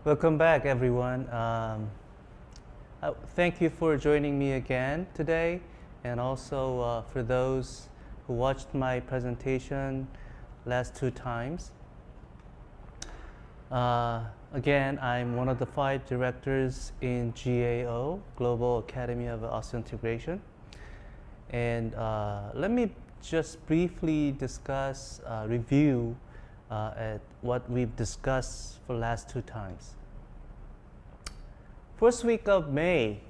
Welcome back, everyone. Thank you for joining me again today, and also for those who watched my presentation last 2 times. Again, I'm one of the 5 directors in GAO, Global Academy of Osseointegration. And let me just briefly discuss, review at what we've discussed for the last 2 times. First week of May,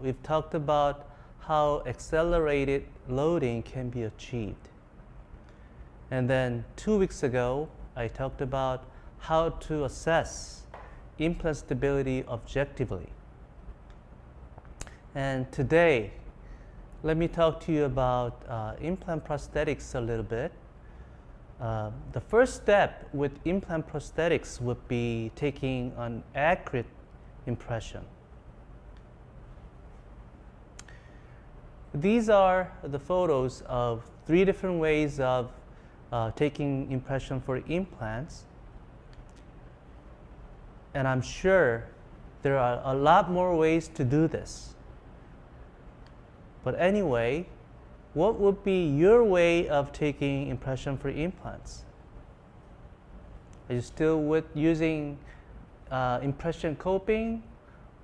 we've talked about how accelerated loading can be achieved. And then 2 weeks ago, I talked about how to assess implant stability objectively. And today, let me talk to you about implant prosthetics a little bit. The first step with implant prosthetics would be taking an accurate impression. These are the photos of 3 different ways of taking impression for implants. And I'm sure there are a lot more ways to do this. But anyway, what would be your way of taking impression for implants? Are you still using impression coping,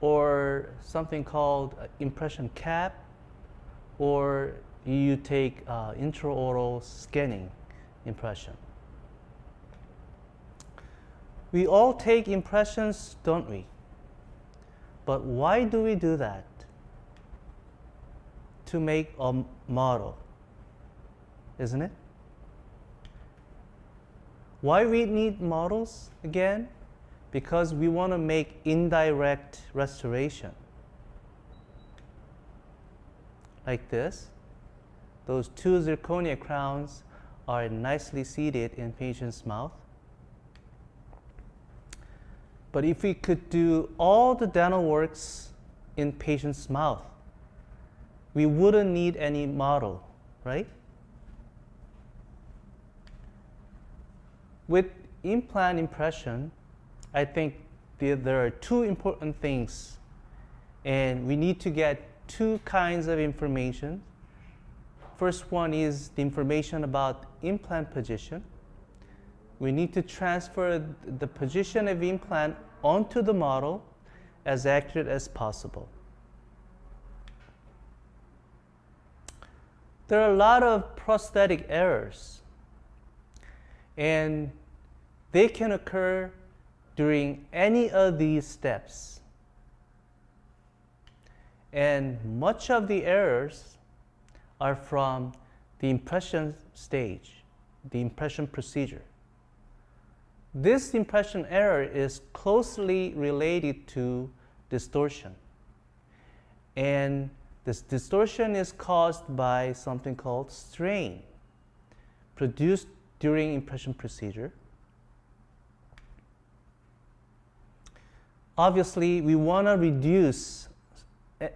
or something called impression cap, or you take intraoral scanning impression? We all take impressions, don't we? But why do we do that? To make a model, isn't it? Why we need models again? Because we want to make indirect restoration. Like this. Those 2 zirconia crowns are nicely seated in patient's mouth. But if we could do all the dental works in patient's mouth, we wouldn't need any model, right? With implant impression, I think there are 2 important things, and we need to get 2 kinds of information. First one is the information about implant position. We need to transfer the position of implant onto the model as accurate as possible. There are a lot of prosthetic errors, and they can occur during any of these steps. And much of the errors are from the impression stage, the impression procedure. This impression error is closely related to distortion. And this distortion is caused by something called strain, produced during impression procedure. Obviously, we want to reduce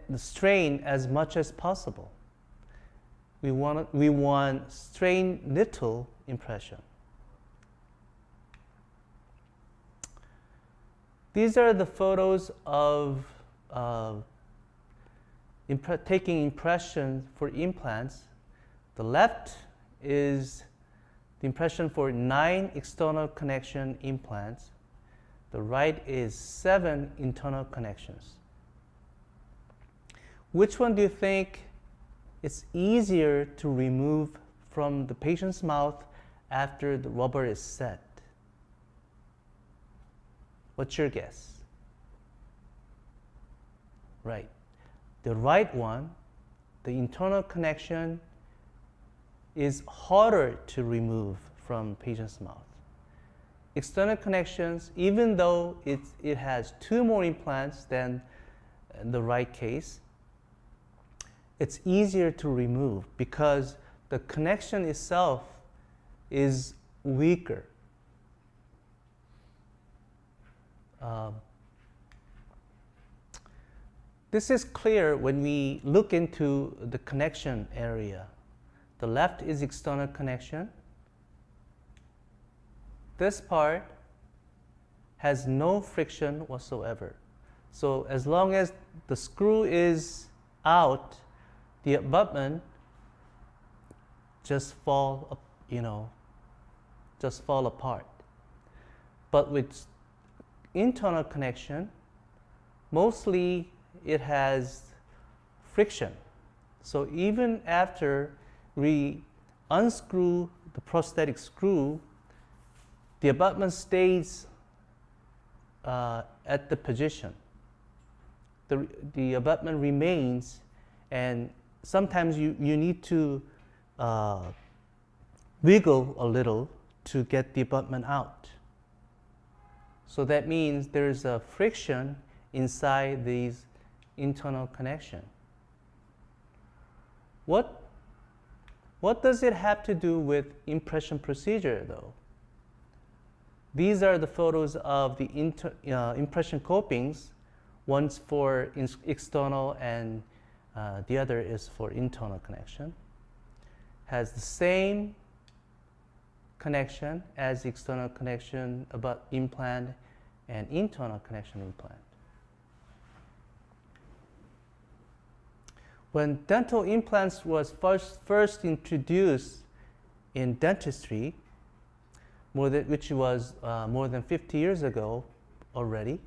the strain as much as possible. We want strain little impression. These are the photos of taking impression for implants. The left is the impression for 9 external connection implants. The right is 7 internal connections. Which one do you think is easier to remove from the patient's mouth after the rubber is set? What's your guess? Right. The right one, the internal connection, is harder to remove from patient's mouth. External connections, even though it has 2 more implants than the right case, it's easier to remove because the connection itself is weaker. This is clear when we look into the connection area. The left is external connection. This part has no friction whatsoever. So as long as the screw is out, the abutment just fall apart. But with internal connection, mostly it has friction. So even after we unscrew the prosthetic screw, the abutment stays at the position. The abutment remains, and sometimes you need to wiggle a little to get the abutment out. So that means there's a friction inside these internal connection. What does it have to do with impression procedure though? These are the photos of the impression copings. One's for external and the other is for internal connection. Has the same connection as external connection about implant and internal connection implant. When dental implants was first introduced in dentistry, which was more than 50 years ago already,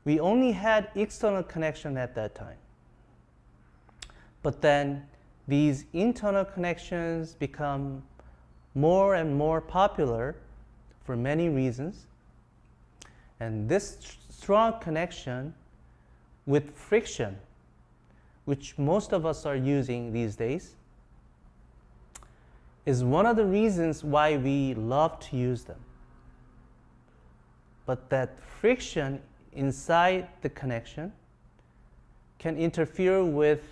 we only had external connection at that time. But then these internal connections become more and more popular for many reasons. And this strong connection with friction, which most of us are using these days, is one of the reasons why we love to use them. But that friction inside the connection can interfere with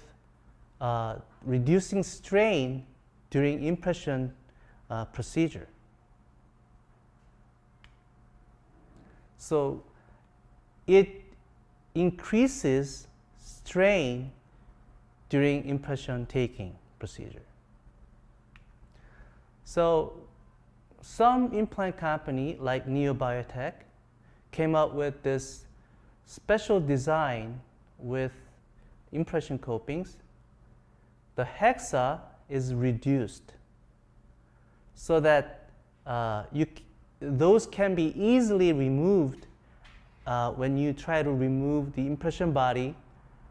reducing strain during impression procedure. So it increases strain during impression taking procedure. So some implant company like Neobiotech came up with this special design with impression copings. The hexa is reduced so that those can be easily removed when you try to remove the impression body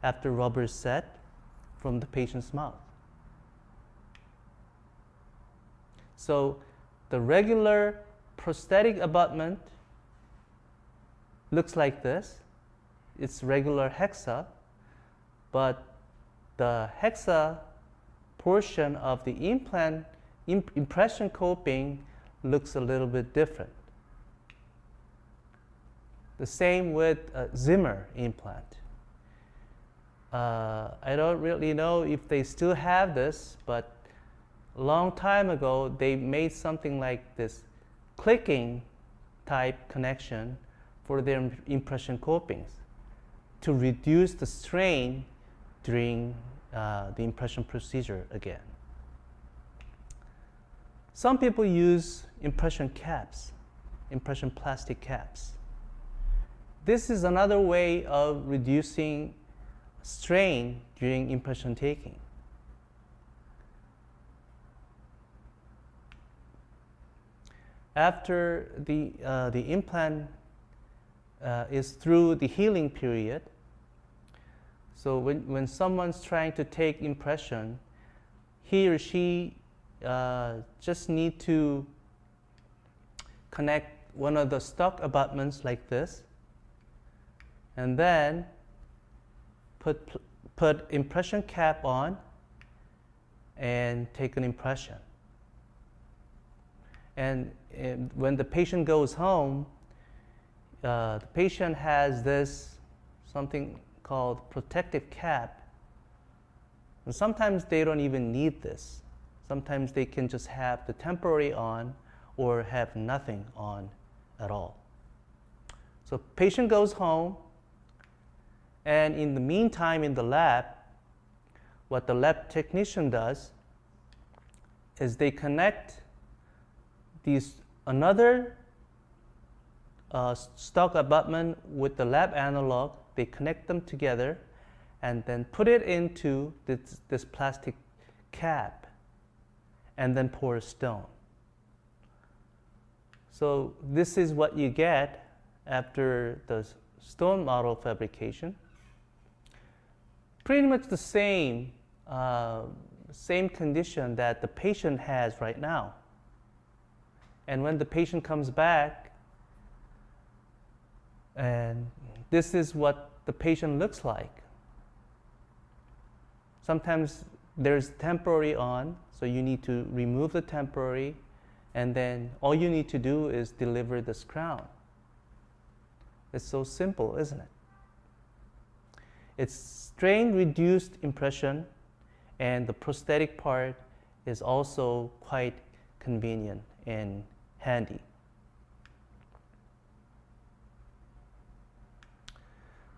after rubber is set from the patient's mouth. So the regular prosthetic abutment looks like this. It's regular hexa, but the hexa portion of the implant impression coping looks a little bit different. The same with Zimmer implant. I don't really know if they still have this, but a long time ago they made something like this clicking type connection for their impression copings to reduce the strain during the impression procedure again. Some people use impression caps, impression plastic caps. This is another way of reducing strain during impression taking. After the implant is through the healing period, so when someone's trying to take impression, he or she just need to connect one of the stock abutments like this, and then put impression cap on and take an impression. And when the patient goes home, the patient has this something called protective cap. And sometimes they don't even need this. Sometimes they can just have the temporary on or have nothing on at all. So patient goes home, and in the meantime in the lab, what the lab technician does is they connect another stock abutment with the lab analog. They connect them together and then put it into this plastic cap and then pour a stone. So this is what you get after the stone model fabrication. Pretty much the same condition that the patient has right now. And when the patient comes back, and this is what the patient looks like. Sometimes there's temporary on, so you need to remove the temporary, and then all you need to do is deliver this crown. It's so simple, isn't it? It's strain reduced impression, and the prosthetic part is also quite convenient and handy.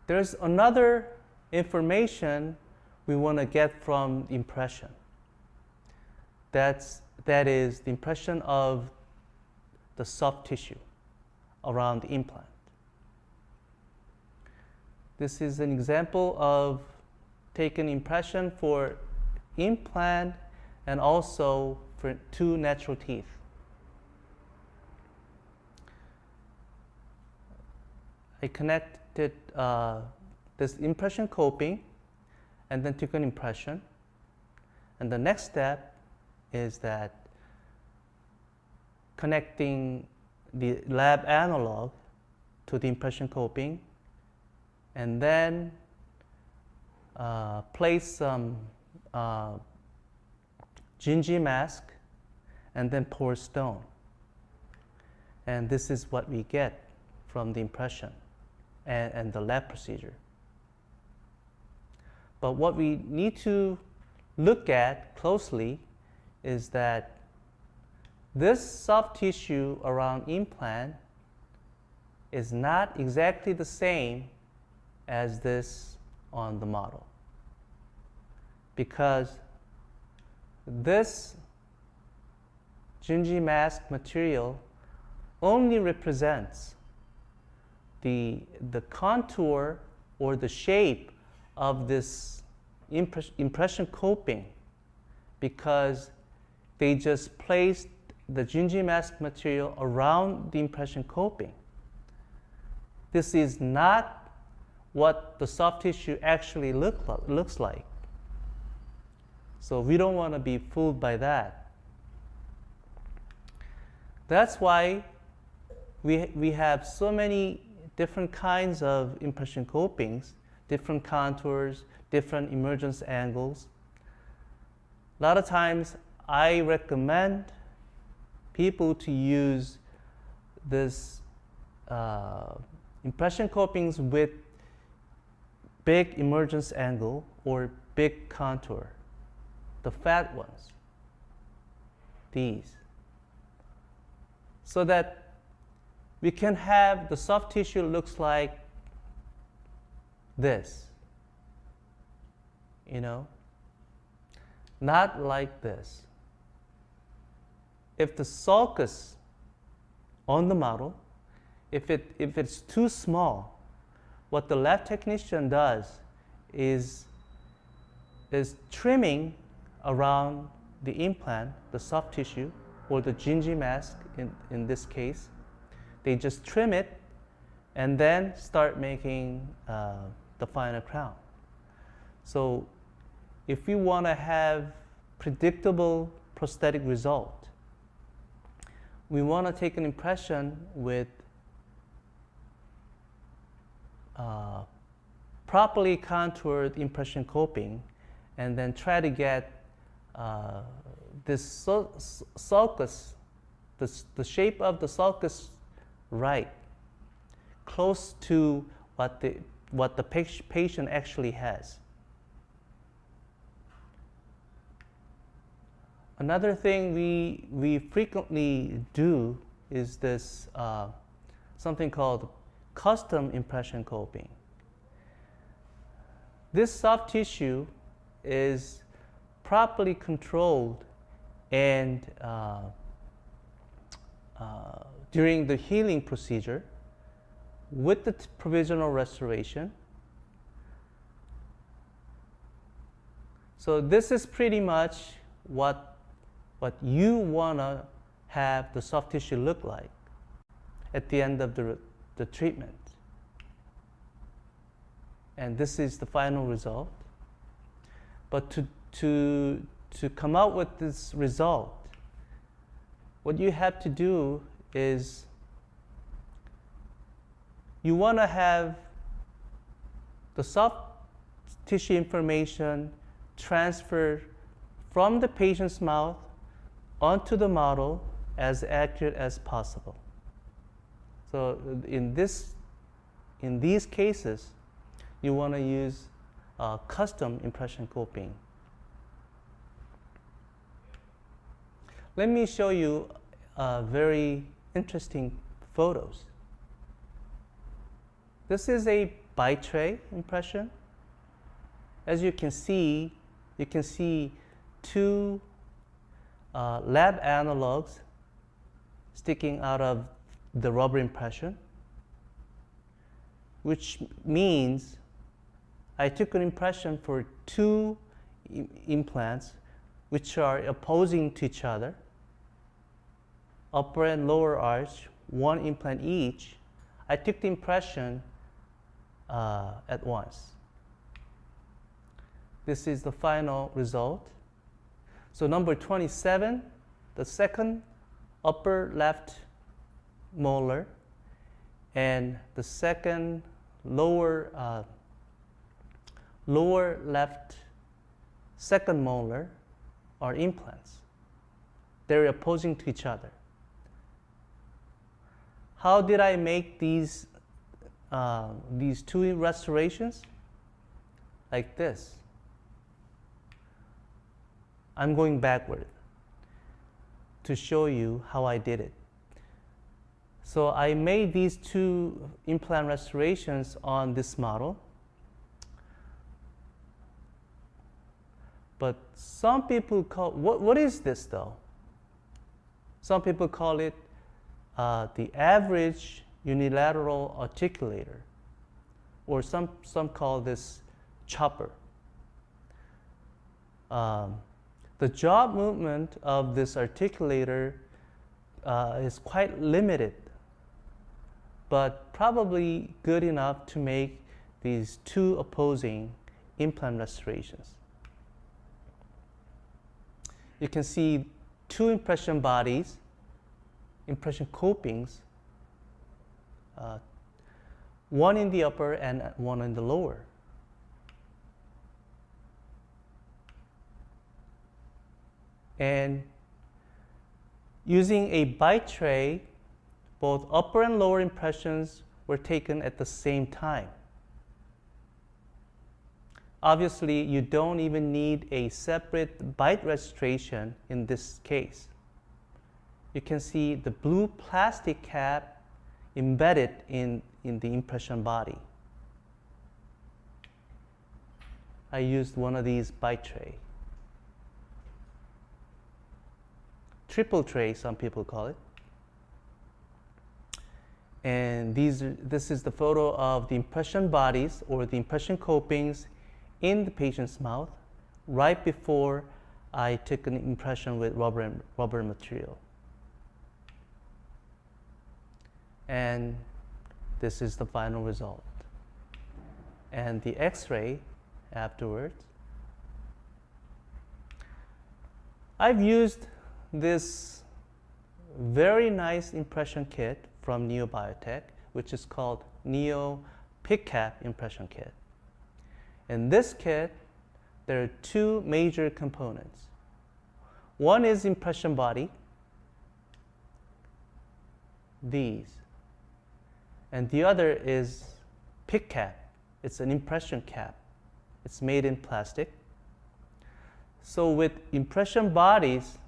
There's another information we want to get from the impression. That is the impression of the soft tissue around the implant. This is an example of taken impression for implant and also for 2 natural teeth. I connected this impression coping and then took an impression. And the next step is that connecting the lab analog to the impression coping, and then place some gingy mask and then pour stone. And this is what we get from the impression and the lab procedure. But what we need to look at closely is that this soft tissue around implant is not exactly the same as this on the model, because this gingy mask material only represents the contour or the shape of this impression coping, because they just placed the gingy mask material around the impression coping. This is not what the soft tissue actually looks like. So we don't want to be fooled by that. That's why we have so many different kinds of impression copings, different contours, different emergence angles. A lot of times I recommend people to use this impression copings with big emergence angle or big contour, the fat ones, these, so that we can have the soft tissue looks like this, not like this. If the sulcus on the model, if it's too small, what the lab technician does is trimming around the implant, the soft tissue, or the gingy mask in this case. They just trim it and then start making the final crown. So if we want to have predictable prosthetic result, we want to take an impression with properly contoured impression coping, and then try to get this sulcus, the shape of the sulcus right, close to what the patient actually has. Another thing we frequently do is this something called custom impression coping. This soft tissue is properly controlled, and during the healing procedure, with the provisional restoration. So this is pretty much what you want to have the soft tissue look like at the end of the treatment. And this is the final result. But to come out with this result, what you have to do is you want to have the soft tissue information transferred from the patient's mouth onto the model as accurate as possible. So in these cases, you want to use custom impression coping. Let me show you very interesting photos. This is a bi-tray impression. As you can see two lab analogs sticking out of the rubber impression, which means I took an impression for two implants which are opposing to each other, upper and lower arch, one implant each. I took the impression at once. This is the final result. So number 27, the second upper left molar, and the second lower left second molar are implants. They're opposing to each other. How did I make these two restorations? Like this. I'm going backward to show you how I did it. So I made these two implant restorations on this model. But some people call, what is this though? Some people call it the average unilateral articulator, or some call this chopper. The jaw movement of this articulator is quite limited, but probably good enough to make these two opposing implant restorations. You can see two impression bodies, impression copings, one in the upper and one in the lower. And using a bi-tray, both upper and lower impressions were taken at the same time. Obviously, you don't even need a separate bite registration in this case. You can see the blue plastic cap embedded in the impression body. I used one of these bi-tray. Triple tray, some people call it. And this is the photo of the impression bodies or the impression copings in the patient's mouth right before I took an impression with rubber material. And this is the final result. And the X-ray afterwards. I've used this very nice impression kit from Neobiotech, which is called Picab impression kit. In this kit, there are two major components. One is impression body, these, and the other is Picab. It's an impression cap. It's made in plastic. So with impression bodies,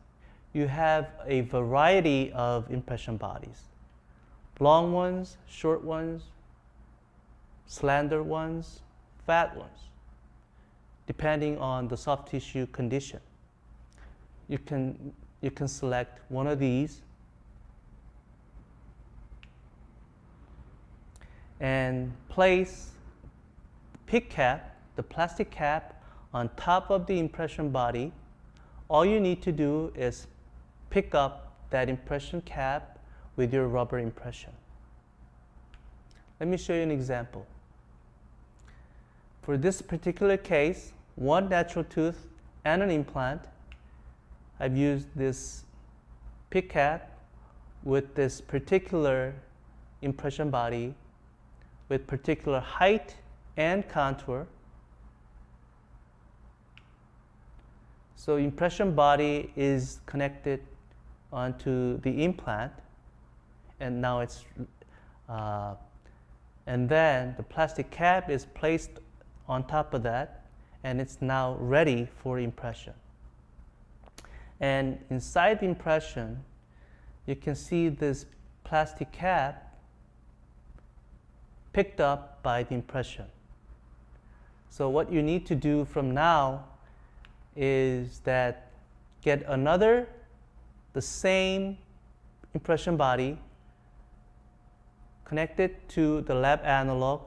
you have a variety of impression bodies. Long ones, short ones, slender ones, fat ones, depending on the soft tissue condition. You can select one of these. and place Picab, the plastic cap, on top of the impression body. All you need to do is pick up that impression cap with your rubber impression. Let me show you an example. For this particular case, one natural tooth and an implant, I've used this Picab with this particular impression body with particular height and contour. So impression body is connected onto the implant, and now it's and then the plastic cap is placed on top of that, and it's now ready for impression. And inside the impression, you can see this plastic cap picked up by the impression. So what you need to do from now is that get another, the same impression body, connect it to the lab analog,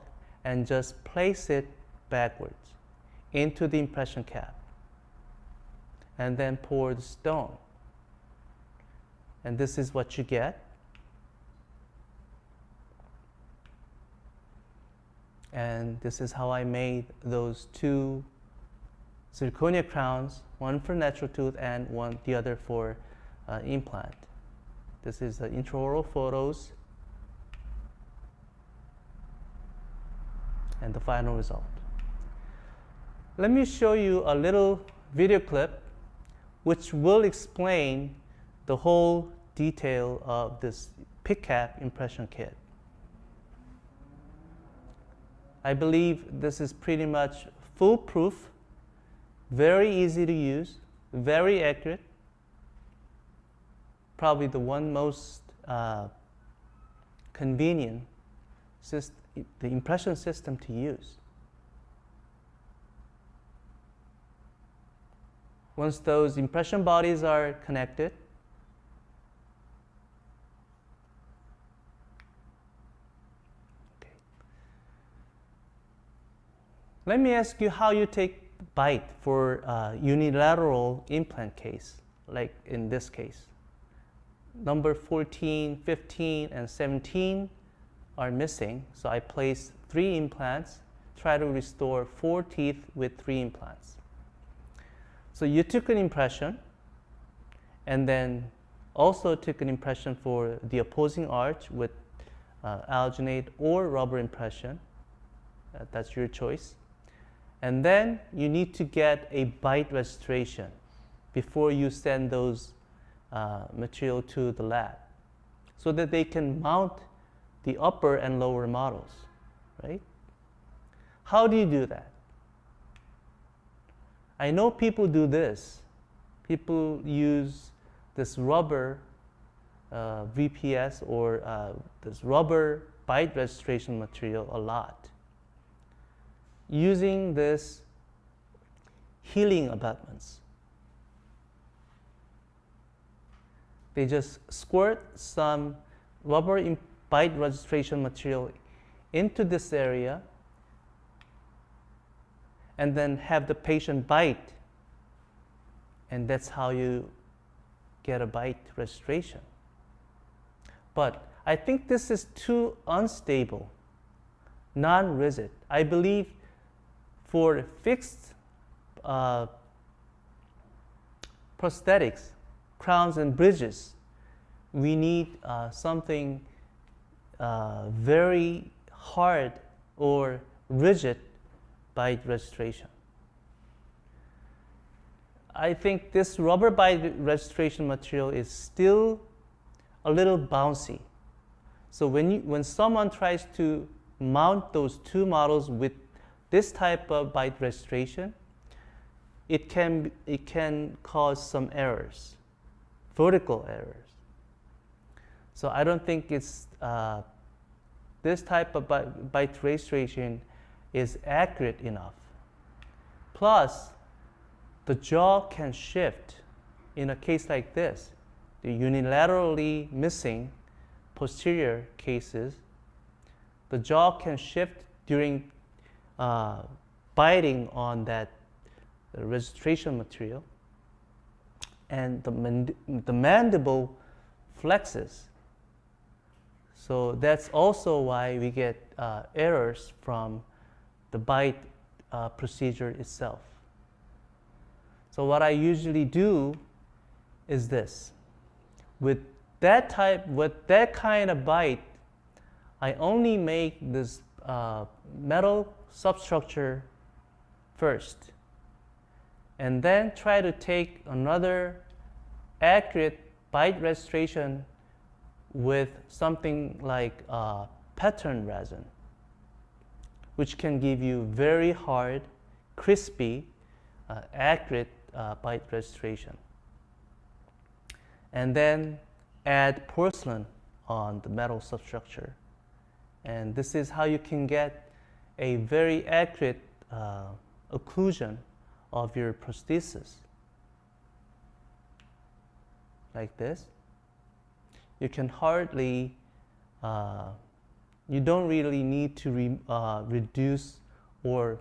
and just place it backwards into the impression cap, and then pour the stone. And this is what you get. And this is how I made those two zirconia crowns, one for natural tooth and the other for implant. This is the intraoral photos and the final result. Let me show you a little video clip which will explain the whole detail of this Picab impression kit. I believe this is pretty much foolproof, very easy to use, very accurate, probably the one most convenient the impression system to use. Once those impression bodies are connected, let me ask you how you take bite for unilateral implant case, like in this case. Number 14, 15, and 17 are missing, so I placed 3 implants, try to restore 4 teeth with 3 implants. So you took an impression, and then also took an impression for the opposing arch with alginate or rubber impression. That's your choice. And then you need to get a bite registration before you send those material to the lab, so that they can mount the upper and lower models, right? How do you do that? I know people do this. People use this rubber VPS or this rubber bite registration material a lot, using this healing abutments. They just squirt some rubber bite registration material into this area, and then have the patient bite, and that's how you get a bite registration. But I think this is too unstable, non-rigid. I believe for fixed prosthetics, crowns and bridges, we need something very hard or rigid bite registration. I think this rubber bite registration material is still a little bouncy. So when someone tries to mount those 2 models with this type of bite registration, it can cause some errors, vertical errors. So I don't think it's this type of bite registration is accurate enough. Plus, the jaw can shift in a case like this. The unilaterally missing posterior cases, the jaw can shift during biting on that registration material, and the mandible flexes. So that's also why we get errors from the bite procedure itself. So what I usually do is this. With that kind of bite, I only make this metal substructure first, and then try to take another accurate bite registration with something like pattern resin, which can give you very hard, crispy, accurate bite registration. And then add porcelain on the metal substructure. And this is how you can get a very accurate occlusion of your prosthesis. Like this. You can hardly, you don't really need to reduce or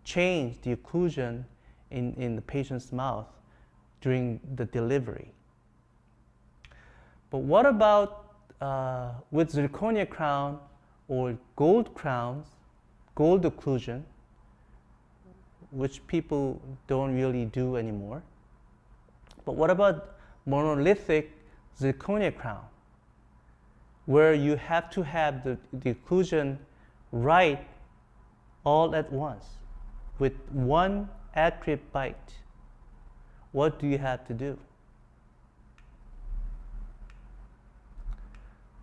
change the occlusion in the patient's mouth during the delivery. But what about with zirconia crown or gold crowns, gold occlusion, which people don't really do anymore? But what about monolithic zirconia crown, where you have to have the occlusion right all at once with one accurate bite? What do you have to do?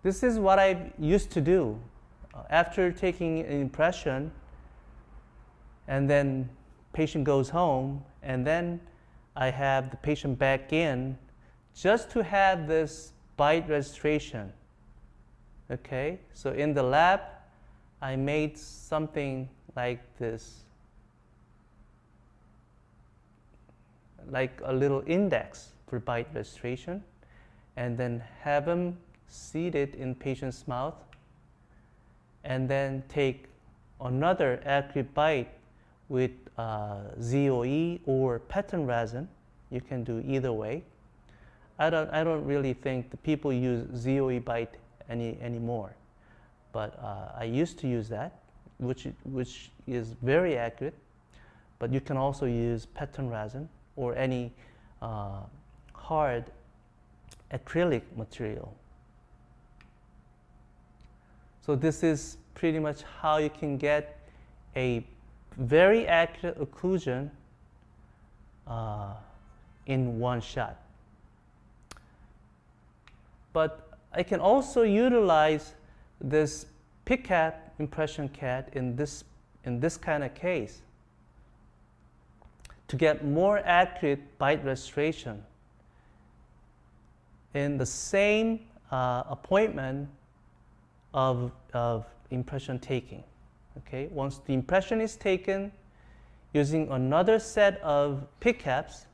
This is what I used to do. After taking an impression, and then patient goes home, and then I have the patient back in just to have this bite registration. Okay, so in the lab, I made something like this, like a little index for bite registration, and then have them seat it in patient's mouth, and then take another accurate bite with ZOE or pattern resin. You can do either way. I don't really think the people use ZOE bite anymore, but I used to use that, which is very accurate. But you can also use pattern resin or any hard acrylic material. So this is pretty much how you can get a very accurate occlusion in one shot. But I can also utilize this Picab impression CAD in this kind of case to get more accurate bite registration in the same appointment of impression taking. Okay, once the impression is taken, using another set of Picabs,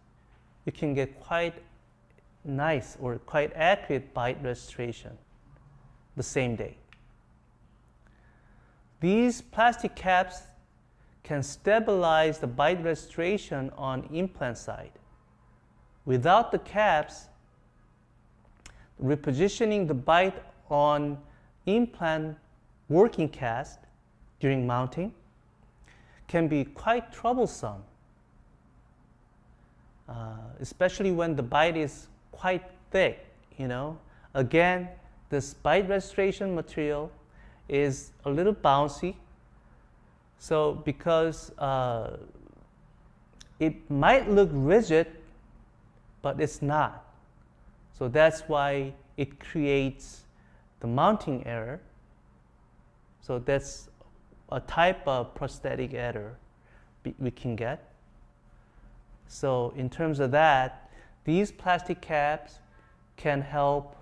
you can get quite nice or quite accurate bite registration the same day. These plastic caps can stabilize the bite registration on implant side. Without the caps, repositioning the bite on implant working cast during mounting can be quite troublesome, especially when the bite is quite thick. Again, this bite registration material is a little bouncy. So because it might look rigid, but it's not. So that's why it creates the mounting error. So that's a type of prosthetic error we can get. So in terms of that, these plastic caps can help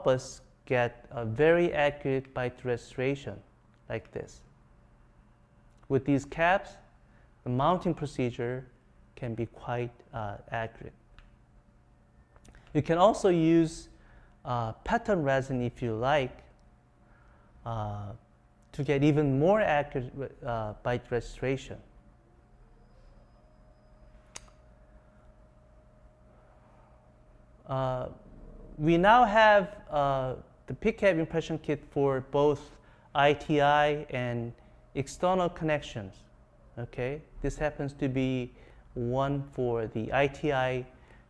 us get a very accurate bite registration like this. With these caps, the mounting procedure can be quite accurate. You can also use pattern resin if you like, to get even more accurate bite registration. We now have the Picab impression kit for both ITI and external connections. Okay, this happens to be one for the ITI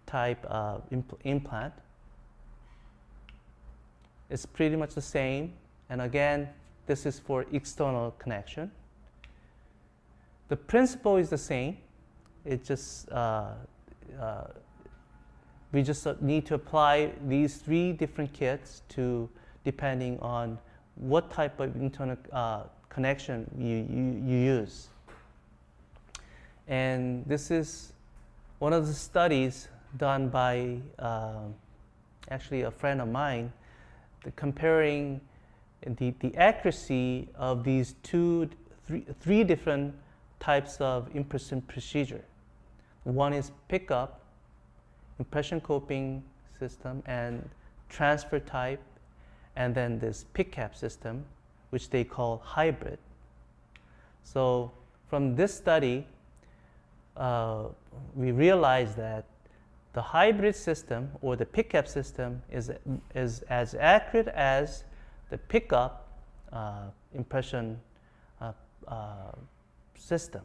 type implant. It's pretty much the same, and again, this is for external connection. The principle is the same. It just we just need to apply these 3 different kits to depending on what type of internal connection you use. And this is one of the studies done by actually a friend of mine, comparing the accuracy of these 3 different types of impression procedure. One is Picab, impression coping system, and transfer type, and then this Picab system, which they call hybrid. So from this study, we realized that the hybrid system or the Picab system is as accurate as the Picab impression system.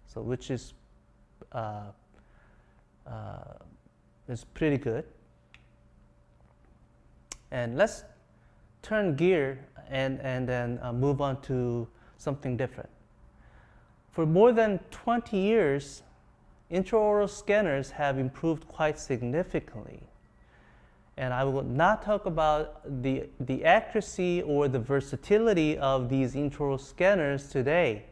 So which is pretty good. And let's turn gear and then move on to something different. For more than 20 years, intraoral scanners have improved quite significantly. And I will not talk about the accuracy or the versatility of these intraoral scanners today.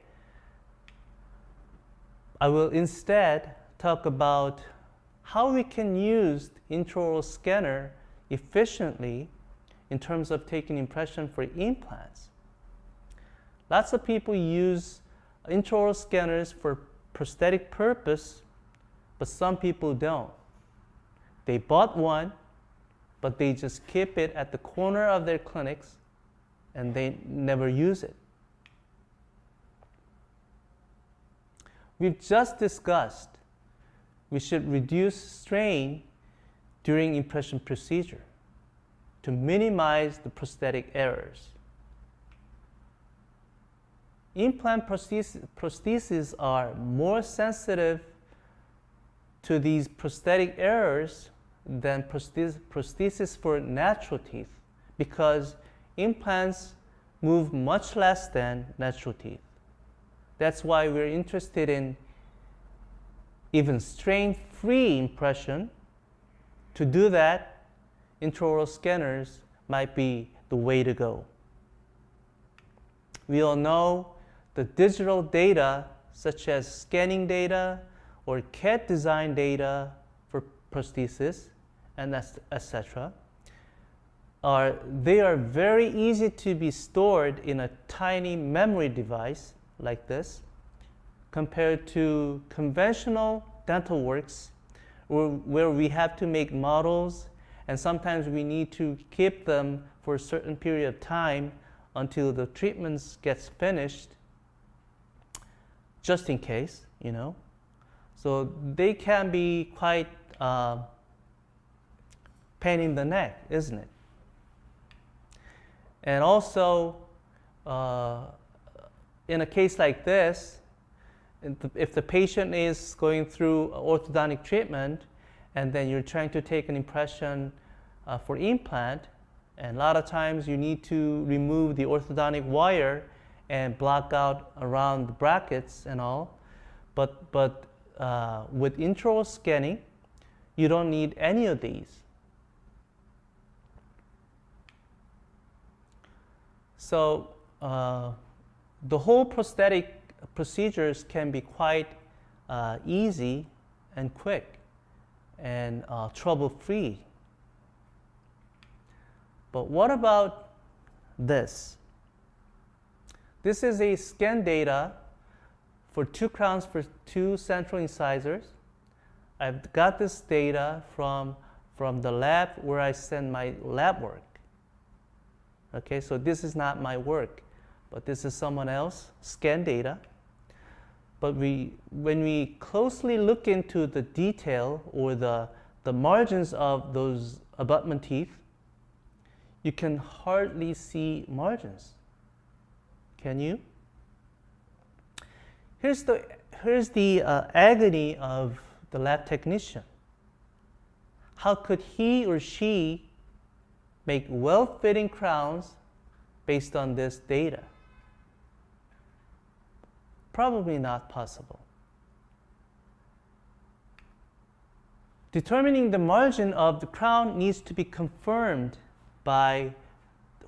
I will instead talk about how we can use intraoral scanner efficiently in terms of taking impression for implants. Lots of people use intraoral scanners for prosthetic purpose, but some people don't. They bought one, but they just keep it at the corner of their clinics and they never use it. We've just discussed we should reduce strain during impression procedure to minimize the prosthetic errors. Implant prostheses are more sensitive to these prosthetic errors than prosthesis for natural teeth because implants move much less than natural teeth. That's why we're interested in even strain-free impression. To do that, intraoral scanners might be the way to go. We all know the digital data, such as scanning data or CAD design data for prosthesis, and etc., they are very easy to be stored in a tiny memory device like this, compared to conventional dental works where we have to make models and sometimes we need to keep them for a certain period of time until the treatments gets finished, just in case, you know. So they can be quite pain in the neck, isn't it? And also, in a case like this, if the patient is going through orthodontic treatment and then you're trying to take an impression for implant, and a lot of times you need to remove the orthodontic wire and block out around the brackets and all. But with intraoral scanning, you don't need any of these. So the whole prosthetic procedures can be quite easy and quick and trouble-free. But what about this? This is a scan data for 2 crowns for 2 central incisors. I've got this data from from the lab where I send my lab work. Okay, so this is not my work, but this is someone else scan data. But when we closely look into the detail or the margins of those abutment teeth, you can hardly see margins. Can you? Here's the agony of the lab technician. How could he or she make well-fitting crowns based on this data? Probably not possible. Determining the margin of the crown needs to be confirmed by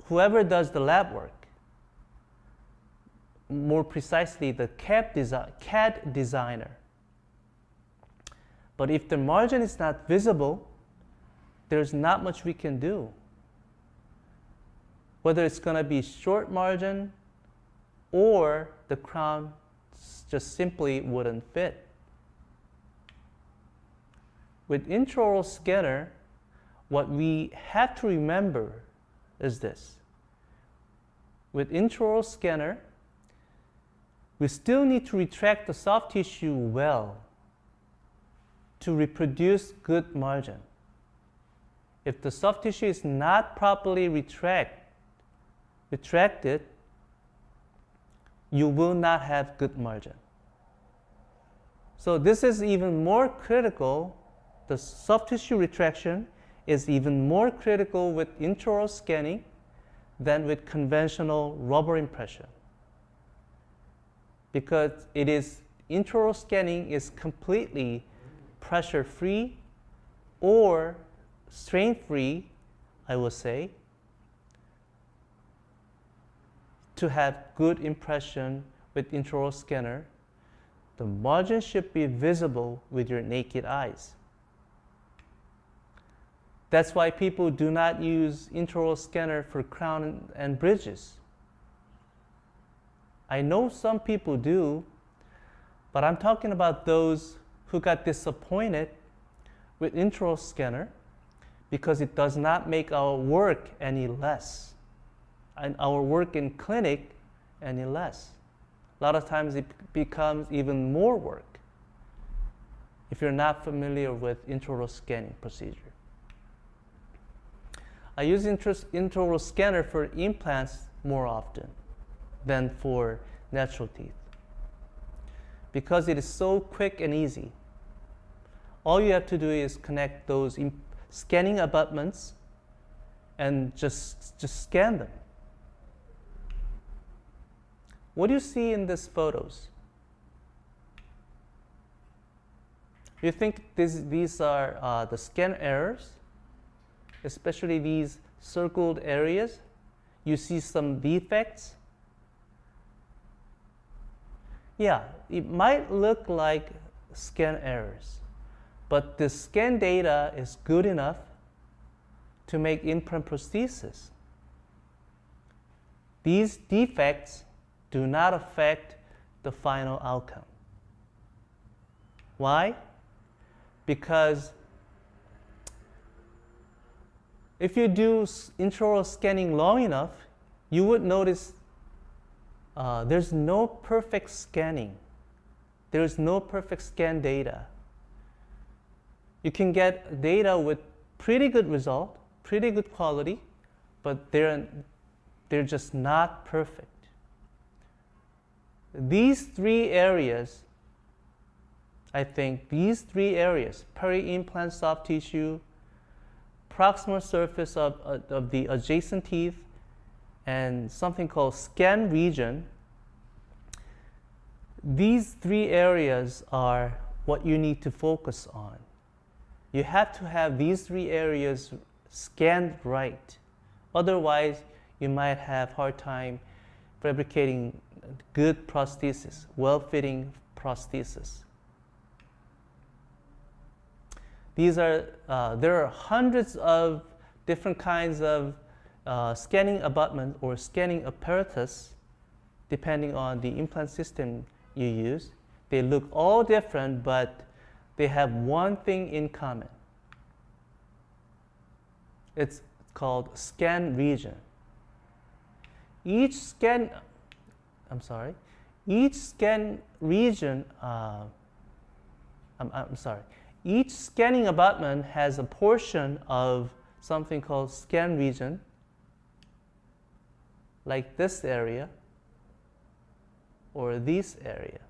whoever does the lab work. More precisely, the CAD designer. But if the margin is not visible, there's not much we can do. Whether it's going to be short margin or the crown just simply wouldn't fit. With intraoral scanner, what we have to remember is this. With intraoral scanner, we still need to retract the soft tissue well to reproduce good margin. If the soft tissue is not properly retracted, you will not have good margin. So this is even more critical. The soft tissue retraction is even more critical with intraoral scanning than with conventional rubber impression. Because intraoral scanning is completely pressure-free or strain-free, I will say, to have good impression with intraoral scanner. The margin should be visible with your naked eyes. That's why people do not use intraoral scanner for crown and bridges. I know some people do, but I'm talking about those who got disappointed with intraoral scanner because it does not make our work any less, and our work in clinic any less. A lot of times it becomes even more work if you're not familiar with intraoral scanning procedure. I use intraoral scanner for implants more often than for natural teeth because it is so quick and easy. All you have to do is connect those scanning abutments and just scan them. What do you see in these photos? You think these are the scan errors? Especially these circled areas? You see some defects? Yeah, it might look like scan errors, but the scan data is good enough to make implant prosthesis. These defects do not affect the final outcome. Why? Because if you do intraoral scanning long enough, you would notice there's no perfect scanning. There's no perfect scan data. You can get data with pretty good result, pretty good quality, but they're just not perfect. These three areas, I think, peri-implant soft tissue, proximal surface of the adjacent teeth, and something called scan region, these three areas are what you need to focus on. You have to have these three areas scanned right. Otherwise, you might have a hard time fabricating good prosthesis, well-fitting prosthesis. There are hundreds of different kinds of scanning abutment or scanning apparatus depending on the implant system you use. They look all different, but they have one thing in common. It's called scan region. Each scan region, each scanning abutment has a portion of something called scan region, like this area or this area.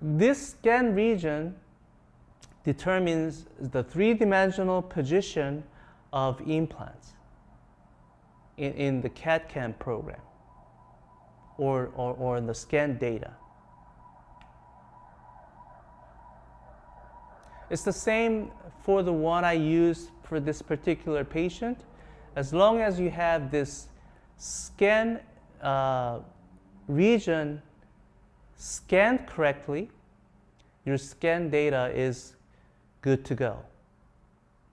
This scan region determines the three-dimensional position of implants in the CAD/CAM program or in the scan data. It's the same for the one I used for this particular patient. As long as you have this scan region scanned correctly, your scan data is good to go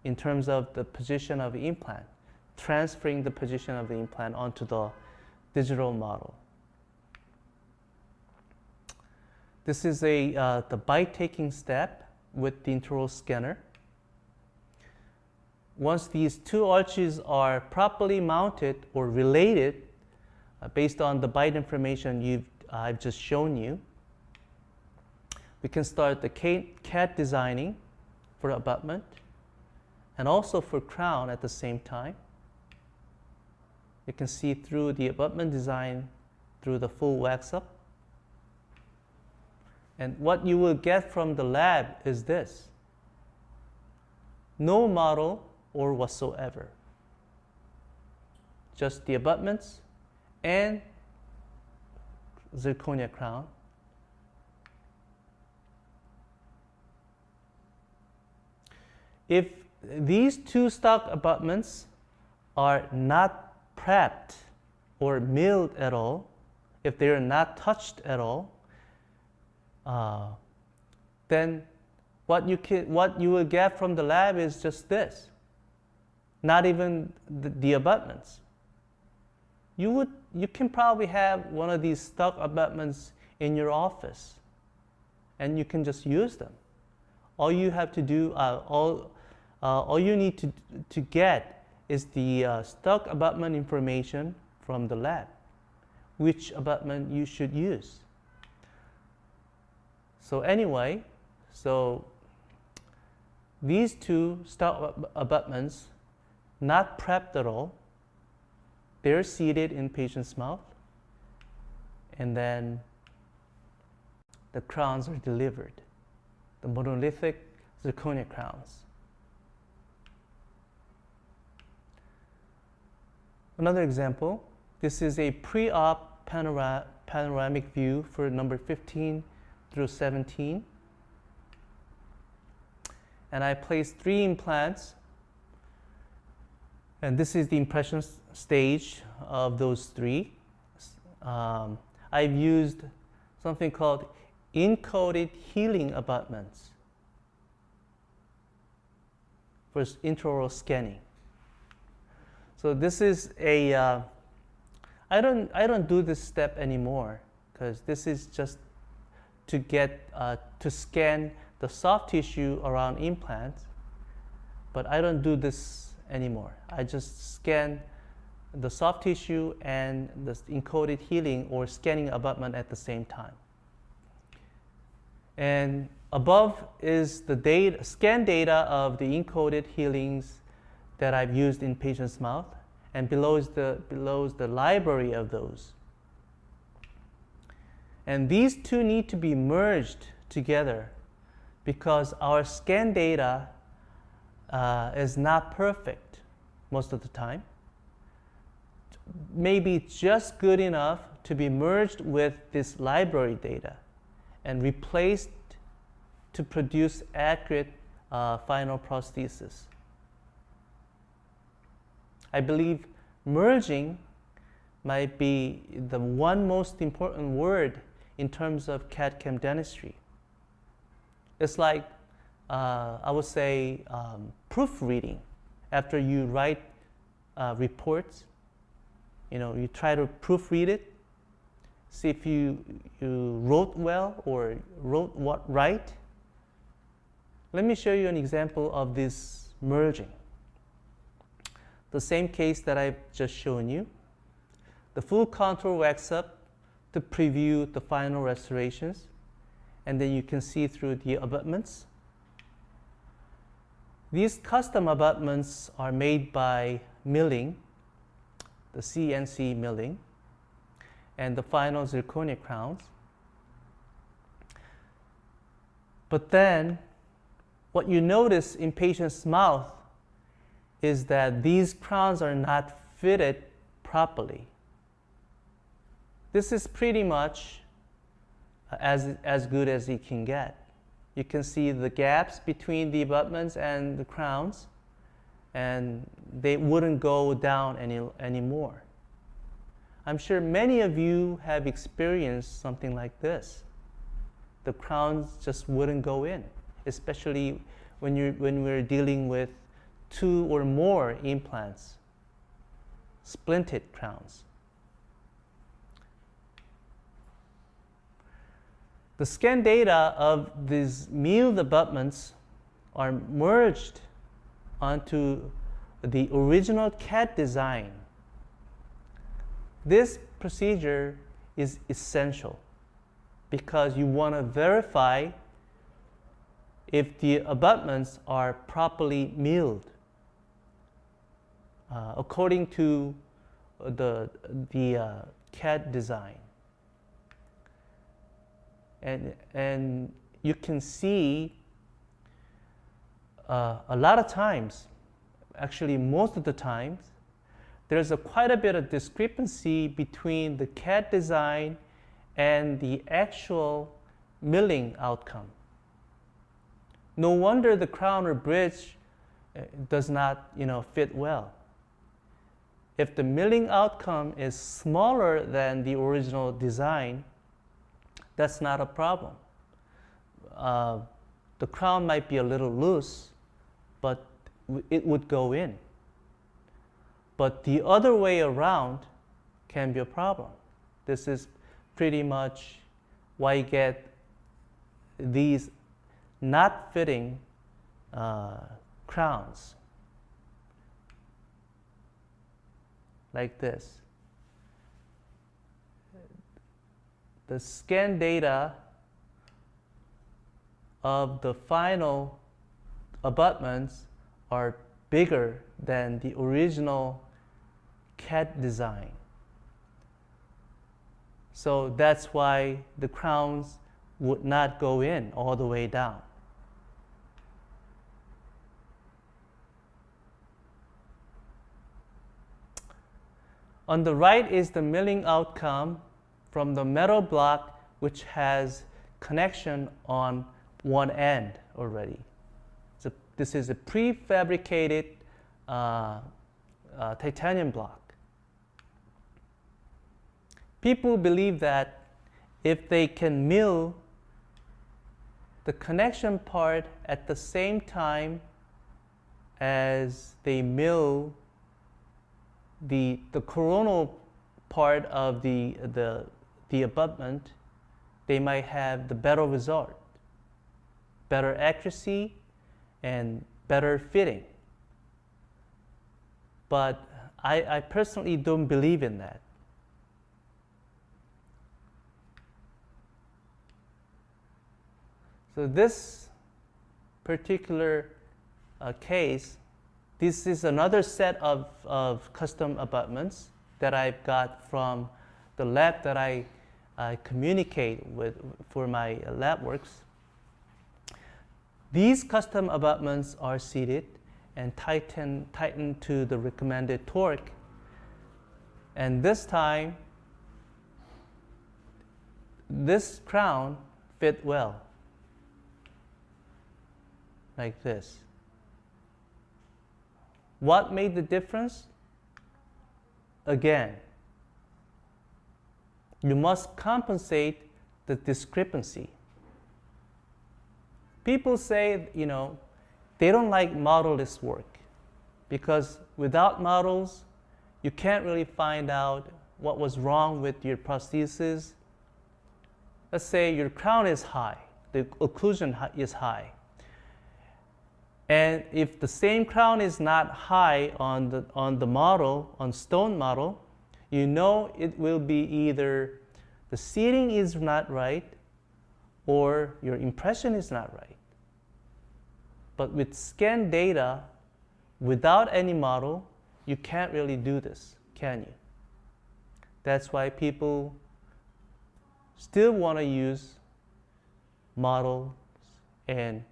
in terms of the position of the implant, transferring the position of the implant onto the digital model. This is the bite-taking step with the intraoral scanner. Once these two arches are properly mounted or related based on the bite information I've just shown you, we can start the CAD designing for abutment and also for crown at the same time. You can see through the abutment design through the full wax up. And what you will get from the lab is this: no model or whatsoever, just the abutments and zirconia crown. If these two stock abutments are not prepped or milled at all, if they are not touched at all, then what you will get from the lab is just this. Not even the abutments. You can probably have one of these stock abutments in your office, and you can just use them. All you have to do, all you need to get is the stock abutment information from the lab, which abutment you should use. So anyway, these two stock abutments, not prepped at all, they're seated in patient's mouth, and then the crowns are delivered, the monolithic zirconia crowns. Another example, this is a pre-op panoramic view for number 15 through 17. And I placed 3 implants. And this is the impression stage of those 3. I've used something called encoded healing abutments for intraoral scanning. So this is I don't do this step anymore, because this is just to get to scan the soft tissue around implants, but I don't do this anymore. I just scan the soft tissue and the encoded healing or scanning abutment at the same time. And above is the scan data of the encoded healings that I've used in patient's mouth, and below is the library of those. And these two need to be merged together because our scan data is not perfect most of the time. Maybe just good enough to be merged with this library data and replaced to produce accurate final prosthesis. I believe merging might be the one most important word in terms of CAD/CAM dentistry. It's like, I would say, proofreading. After you write reports, you try to proofread it, see if you wrote well or wrote right. Let me show you an example of this merging. the same case that I've just shown you. The full contour wax up to preview the final restorations, and then you can see through the abutments. These custom abutments are made by milling, the CNC milling, and the final zirconia crowns. But then, what you notice in patient's mouth is that these crowns are not fitted properly. This is pretty much as good as it can get. You can see the gaps between the abutments and the crowns, and they wouldn't go down anymore. I'm sure many of you have experienced something like this. The crowns just wouldn't go in, especially when we're dealing with 2 or more implants, splinted crowns. The scan data of these milled abutments are merged onto the original CAD design. This procedure is essential because you want to verify if the abutments are properly milled according to the CAD design. And you can see a lot of times, actually most of the times, there's quite a bit of discrepancy between the CAD design and the actual milling outcome. No wonder the crown or bridge does not, fit well. If the milling outcome is smaller than the original design, that's not a problem. The crown might be a little loose, but it would go in. But the other way around can be a problem. This is pretty much why you get these not fitting crowns, like this. The scan data of the final abutments are bigger than the original CAD design. So that's why the crowns would not go in all the way down. On the right is the milling outcome from the metal block, which has connection on one end already. So this is a prefabricated titanium block. People believe that if they can mill the connection part at the same time as they mill the coronal part of the abutment, they might have the better result, better accuracy, and better fitting. But I personally don't believe in that. So this particular case, this is another set of custom abutments that I've got from the lab that I communicate with for my lab works. These custom abutments are seated and tightened to the recommended torque. And this time, this crown fit well, like this. What made the difference? Again, you must compensate the discrepancy. People say, they don't like modelless work because without models, you can't really find out what was wrong with your prosthesis. Let's say your crown is high, the occlusion is high, And if the same crown is not high on the model, on stone model, you know it will be either the seating is not right or your impression is not right. But with scan data, without any model, you can't really do this, can you? That's why people still want to use models, and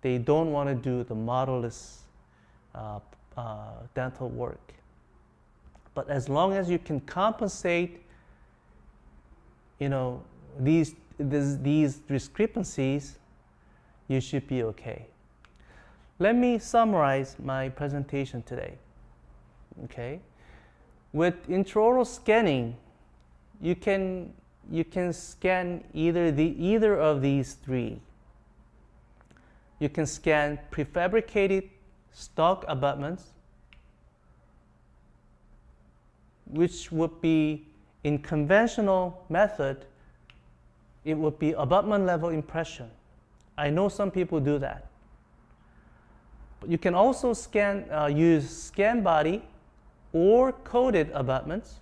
they don't want to do the modelless dental work. But as long as you can compensate, these discrepancies, you should be okay. Let me summarize my presentation today. Okay, with intraoral scanning, you can scan either of these three. You can scan prefabricated stock abutments, which would be, in conventional method, it would be abutment level impression. I know some people do that. But you can also use scan body or coated abutments,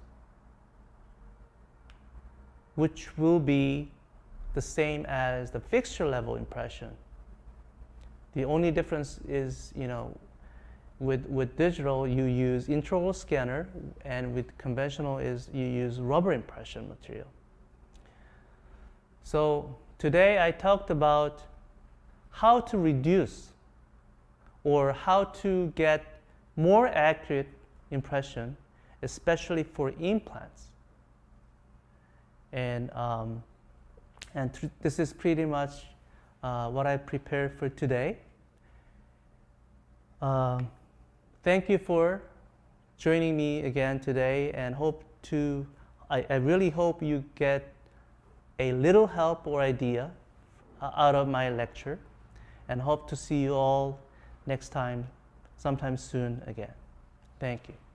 which will be the same as the fixture level impression. The only difference is, with digital you use intraoral scanner, and with conventional is you use rubber impression material. So today I talked about how to reduce or how to get more accurate impression, especially for implants. And this is pretty much what I prepared for today. Thank you for joining me again today, and I really hope you get a little help or idea out of my lecture, and hope to see you all next time, sometime soon again. Thank you.